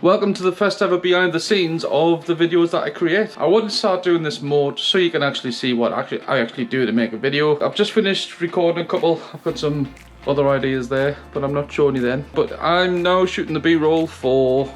Welcome to the first ever behind the scenes of the videos that I create. I want to start doing this more so you can actually see what I actually do to make a video. I've just finished recording a couple. I've got some other ideas there, but I'm not showing you then. But I'm now shooting the B-roll for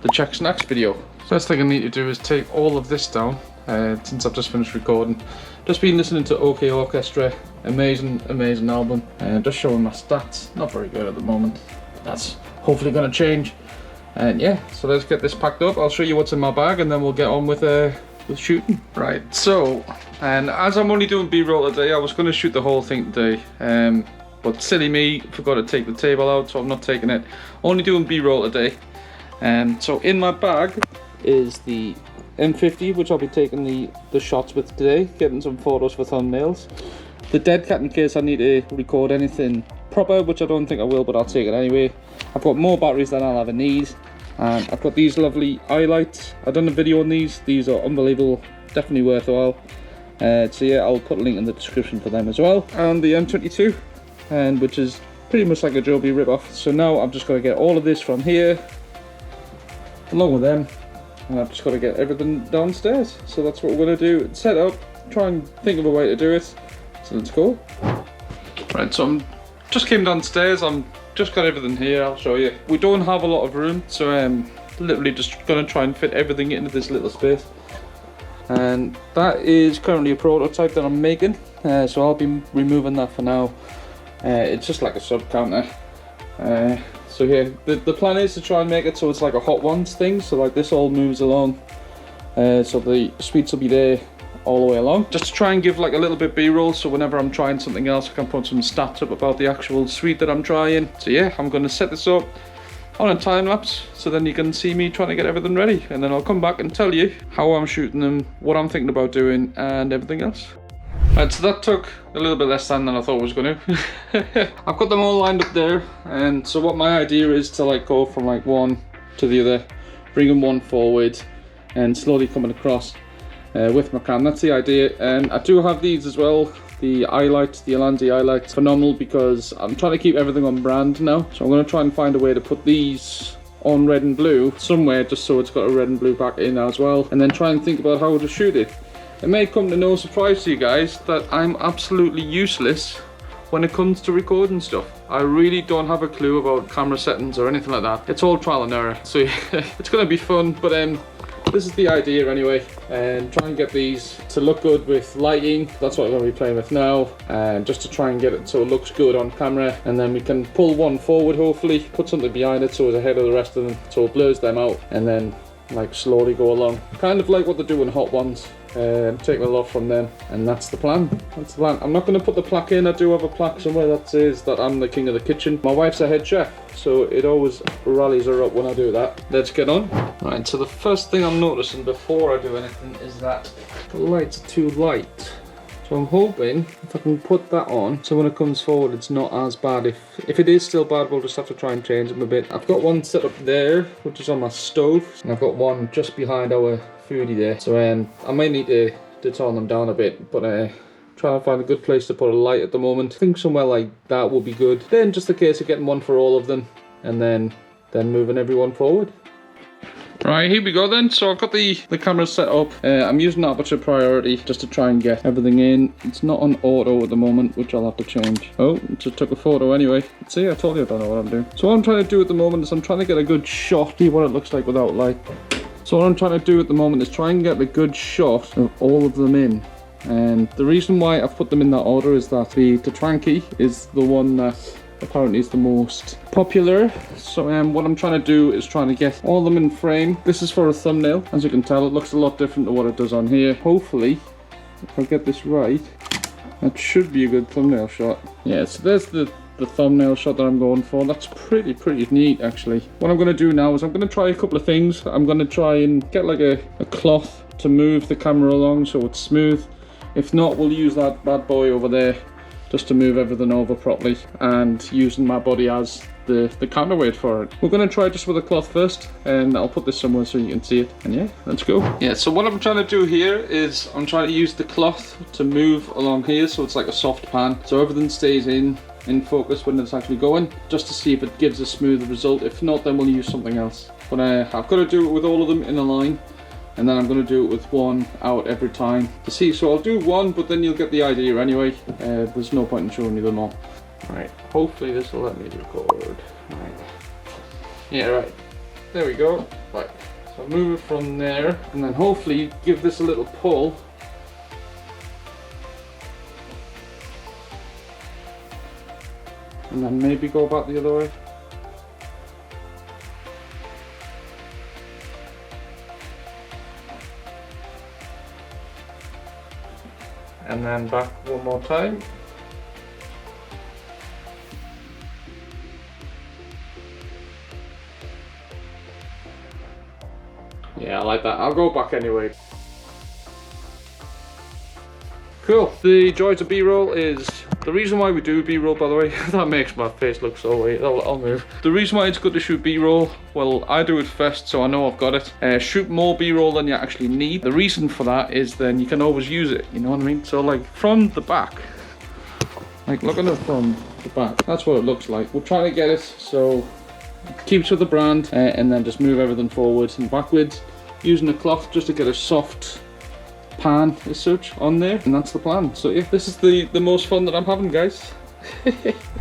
the Czech snacks video. First thing I need to do is take all of this down since I've just finished recording. Just been listening to OK Orchestra, amazing album, and just showing my stats. Not very good at the moment. That's hopefully going to change. And yeah, so let's get this packed up. I'll show you what's in my bag and then we'll get on with shooting. Right, so, and as I'm only doing B-roll today, I was going to shoot the whole thing today. But silly me, forgot to take the table out, so I'm not taking it. Only doing B-roll today. So in my bag is the M50, which I'll be taking the shots with today, getting some photos for thumbnails. The dead cat in case I need to record anything proper, which I don't think I will, but I'll take it anyway. I've got more batteries than I'll ever need. I've got these lovely eye lights. I've done a video on these. These are unbelievable, definitely worthwhile. So yeah, I'll put a link in the description for them as well. And the M22, which is pretty much like a Joby ripoff. So now I've just got to get all of this from here, along with them, and I've just got to get everything downstairs. So that's what we're going to do. Set up, try and think of a way to do it. So let's go. Right, so I'm just came downstairs. I'm just got everything here. I'll show you. We don't have a lot of room, so literally just gonna try and fit everything into this little space. And that is currently a prototype that I'm making. So I'll be removing that for now. It's just like a sub counter. So yeah, the plan is to try and make it so it's like a Hot Ones thing. So like this all moves along. So the sweets will be there all the way along, just to try and give like a little bit B-roll, so whenever I'm trying something else I can put some stats up about the actual sweet that I'm trying. So yeah, I'm going to set this up on a time lapse so then you can see me trying to get everything ready, and then I'll come back and tell you how I'm shooting them, what I'm thinking about doing, and everything else. Right, so that took a little bit less time than I thought it was going to. I've got them all lined up there, and so what my idea is to like go from like one to the other, bringing one forward and slowly coming across with my cam. That's the idea. And I do have these as well, the eye lights, the Alandi eye lights. Phenomenal, because I'm trying to keep everything on brand now, so I'm going to try and find a way to put these on red and blue somewhere, just so it's got a red and blue back in as well, and then try and think about how to shoot it. It may come to no surprise to you guys that I'm absolutely useless when it comes to recording stuff. I really don't have a clue about camera settings or anything like that. It's all trial and error, so it's going to be fun. But this is the idea anyway, and try and get these to look good with lighting. That's what I'm going to be playing with now, and just to try and get it so it looks good on camera, and then we can pull one forward, hopefully put something behind it so it's ahead of the rest of them, so it blurs them out, and then like slowly go along, kind of like what they do in Hot Ones. Taking a lot from them, and that's the plan. That's the plan. I'm not going to put the plaque in. I do have a plaque somewhere that says that I'm the king of the kitchen. My wife's a head chef, so it always rallies her up when I do that. Let's get on. Right, so the first thing I'm noticing before I do anything is that the lights are too light. So I'm hoping if I can put that on, so when it comes forward it's not as bad. If it is still bad, we'll just have to try and change them a bit. I've got one set up there, which is on my stove, and I've got one just behind our foodie there. So I might need to turn them down a bit, but trying to find a good place to put a light at the moment. I think somewhere like that will be good. Then just a case of getting one for all of them, and then moving everyone forward. Right, here we go then. So I've got the camera set up. I'm using aperture priority just to try and get everything in. It's not on auto at the moment, which I'll have to change. Oh, just took a photo anyway. See, I told you I don't know what I'm doing. So what I'm trying to do at the moment is I'm trying to get a good shot, see what it looks like without light. So what I'm trying to do at the moment is try and get a good shot of all of them in. And the reason why I've put them in that order is that the Tranky is the one that apparently is the most popular. So what I'm trying to do is trying to get all of them in frame. This is for a thumbnail. As you can tell, it looks a lot different to what it does on here. Hopefully, if I get this right, that should be a good thumbnail shot. Yeah, so there's the thumbnail shot that I'm going for. That's pretty neat actually. What I'm going to do now is I'm going to try a couple of things. I'm going to try and get like a cloth to move the camera along so it's smooth. If not, we'll use that bad boy over there just to move everything over properly, and using my body as the counterweight for it. We're going to try just with a cloth first, and I'll put this somewhere so you can see it. And yeah, let's go. Yeah, so what I'm trying to do here is I'm trying to use the cloth to move along here so it's like a soft pan, so everything stays in focus when it's actually going, just to see if it gives a smooth result. If not, then we'll use something else. but I've got to do it with all of them in a line, and then I'm going to do it with one out every time to see. So I'll do one, but then you'll get the idea anyway. There's no point in showing you them all. Right, hopefully this will let me record. Right. Yeah, right, there we go. Right, so I'll move it from there, and then hopefully give this a little pull. And then maybe go back the other way. And then back one more time. Yeah, I like that. I'll go back anyway. Cool. The joys of B-roll is, the reason why we do B-roll, by the way, that makes my face look so weird. I'll move. The reason why it's good to shoot B-roll, well, I do it first, so I know I've got it. Shoot more B-roll than you actually need. The reason for that is then you can always use it, you know what I mean? So like from the back, like look at it from the back, that's what it looks like. We're trying to get it so it keeps with the brand, and then just move everything forwards and backwards, using a cloth just to get a soft pan as such on there, and that's the plan. So yeah, this is the most fun that I'm having, guys.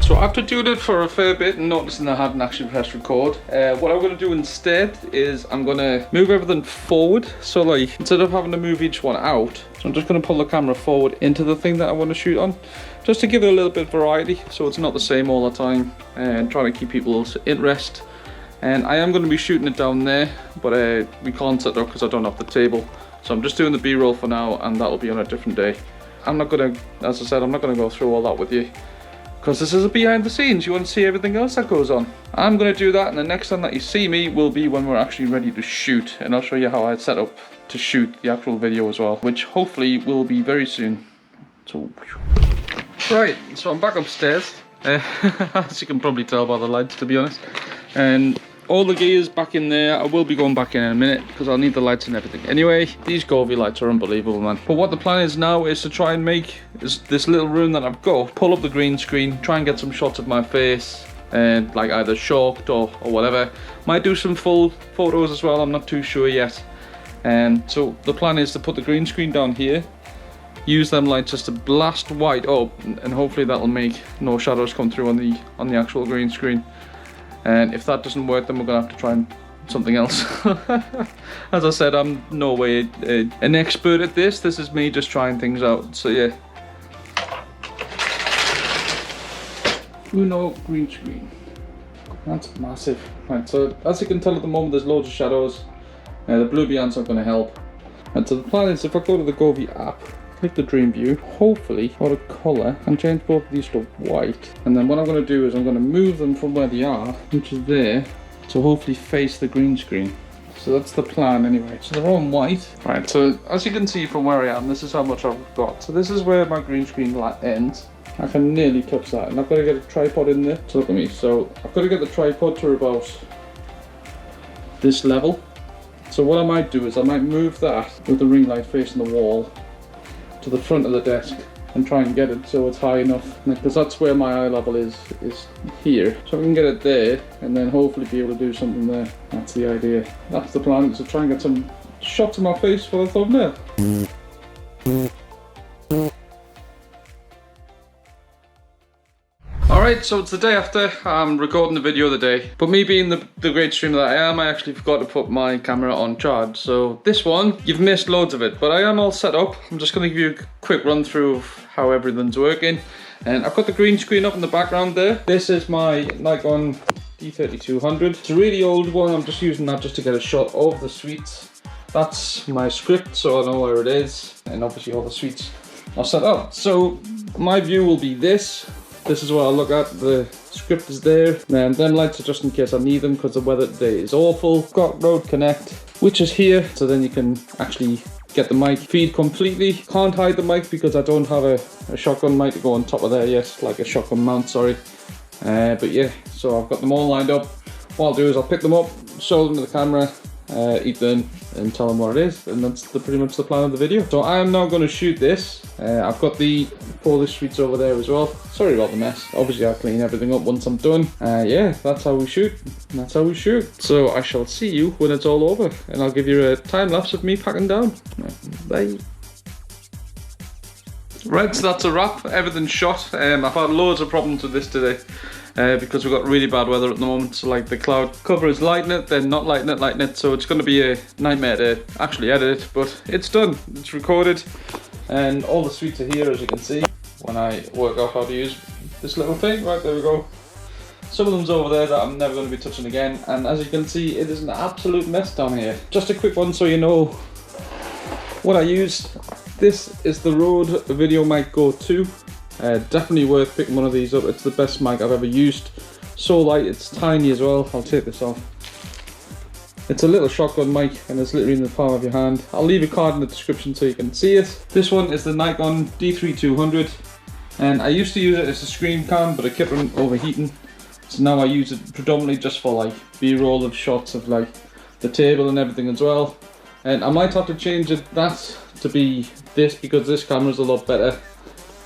So after doing it for a fair bit and noticing I hadn't actually pressed record, what I'm going to do instead is I'm going to move everything forward. So like instead of having to move each one out, so I'm just going to pull the camera forward into the thing that I want to shoot on, just to give it a little bit of variety, so it's not the same all the time, and trying to keep people's interest. And I am going to be shooting it down there, but we can't set it up because I don't have the table. So I'm just doing the B-roll for now, and that'll be on a different day. I'm not gonna, as I said, I'm not gonna go through all that with you, because this is a behind the scenes. You want to see everything else that goes on. I'm gonna do that, and the next time that you see me will be when we're actually ready to shoot, and I'll show you how I set up to shoot the actual video as well, which hopefully will be very soon. So, right, so I'm back upstairs. As you can probably tell by the lights, to be honest, and all the gear's back in there. I will be going back in a minute because I'll need the lights and everything. Anyway, these Govee lights are unbelievable, man. But what the plan is now is to try and make this little room that I've got, pull up the green screen, try and get some shots of my face, and like either shocked or whatever. Might do some full photos as well, I'm not too sure yet. And so the plan is to put the green screen down here, use them lights just to blast white up, and hopefully that'll make no shadows come through on the actual green screen. And if that doesn't work, then we're gonna have to try and something else. As I said, I'm no way an expert at this. This is me just trying things out. So yeah. Uno green screen. That's massive. Right, so as you can tell at the moment, there's loads of shadows. The blue beyond's not gonna help. And so the plan is, if I go to the Govee app, click the dream view, hopefully out of colour, and change both of these to white. And then what I'm going to do is I'm going to move them from where they are, which is there, to hopefully face the green screen. So that's the plan anyway. So they're all in white. Right, so as you can see from where I am, this is how much I've got. So this is where my green screen ends. I can nearly touch that, and I've got to get a tripod in there. So look at me. So I've got to get the tripod to about this level. So what I might do is I might move that with the ring light facing the wall to the front of the desk and try and get it so it's high enough, because that's where my eye level is here. So I can get it there and then hopefully be able to do something there. That's the idea. That's the plan, is to try and get some shots of my face for the thumbnail. Alright, so it's the day after. I'm recording the video of the day. But me being the great streamer that I am, I actually forgot to put my camera on charge. So this one, you've missed loads of it, but I am all set up. I'm just going to give you a quick run through of how everything's working. And I've got the green screen up in the background there. This is my Nikon D3200. It's a really old one. I'm just using that just to get a shot of the suites. That's my script, so I know where it is. And obviously all the suites are set up. So my view will be this. This is what I look at, the script is there, and them lights are just in case I need them because the weather today is awful. Got Rode Connect, which is here, so then you can actually get the mic feed completely. Can't hide the mic because I don't have a shotgun mic to go on top of there yet, like a shotgun mount, sorry. But yeah, so I've got them all lined up. What I'll do is I'll pick them up, show them to the camera, Ethan, and tell them what it is, and that's pretty much the plan of the video. So I am now going to shoot this. I've got the Polish sweets over there as well. Sorry about the mess. Obviously I'll clean everything up once I'm done. Yeah, that's how we shoot. That's how we shoot. So I shall see you when it's all over, and I'll give you a time lapse of me packing down. Bye. Right, so that's a wrap. Everything's shot. I've had loads of problems with this today. Because we've got really bad weather at the moment, so like the cloud cover is lighting it, then not lighting it, so it's going to be a nightmare to actually edit it, but it's done, it's recorded, and all the sweets are here, as you can see, when I work out how to use this little thing. Right, there we go. Some of them's over there that I'm never going to be touching again, and as you can see, it is an absolute mess down here. Just a quick one so you know what I used. This is the Rode Video Mic Go 2. Definitely worth picking one of these up. It's the best mic I've ever used. So light, it's tiny as well. I'll take this off. It's a little shotgun mic and it's literally in the palm of your hand. I'll leave a card in the description so you can see it. This one is the Nikon D3200, and I used to use it as a screen cam, but it kept on overheating. So now I use it predominantly just for like B-roll of shots of like the table and everything as well. And I might have to change that to be this, because this camera is a lot better.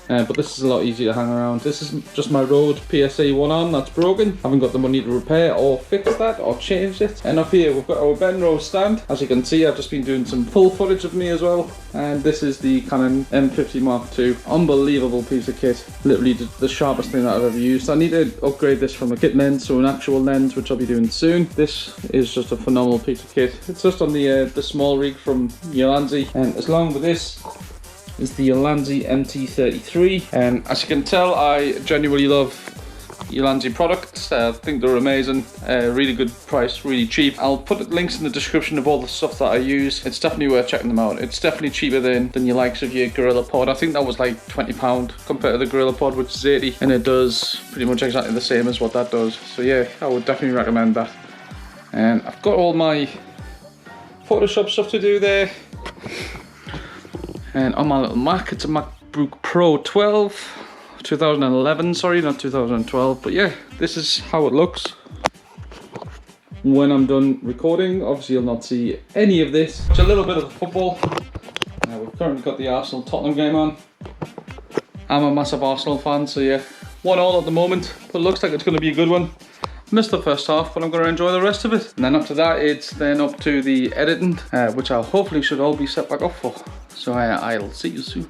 But this is a lot easier to hang around. This is just my Rode PSA one arm that's broken. Haven't got the money to repair or fix that or change it. And up here we've got our Benro stand. As you can see, I've just been doing some full footage of me as well. And this is the Canon M50 Mark II. Unbelievable piece of kit. Literally the sharpest thing that I've ever used. I need to upgrade this from a kit lens to an actual lens, which I'll be doing soon. This is just a phenomenal piece of kit. It's just on the small rig from Ulanzi. And as long with this is the Ulanzi MT33, and as you can tell, I genuinely love Ulanzi products. I think they're amazing, really good price, really cheap. I'll put links in the description of all the stuff that I use. It's definitely worth checking them out. It's definitely cheaper than your likes of your Gorilla Pod. I think that was like £20 compared to the Gorilla Pod, which is 80, and it does pretty much exactly the same as what that does. So yeah, I would definitely recommend that. And I've got all my Photoshop stuff to do there. And on my little Mac, it's a MacBook Pro 2011, sorry, not 2012, but yeah, this is how it looks when I'm done recording. Obviously you'll not see any of this. It's a little bit of the football. We've currently got the Arsenal-Tottenham game on. I'm a massive Arsenal fan, so yeah, 1-1 at the moment, but it looks like it's going to be a good one. Missed the first half, but I'm going to enjoy the rest of it. And then after that, it's then up to the editing, which I'll hopefully should all be set back up for. So I'll see you soon.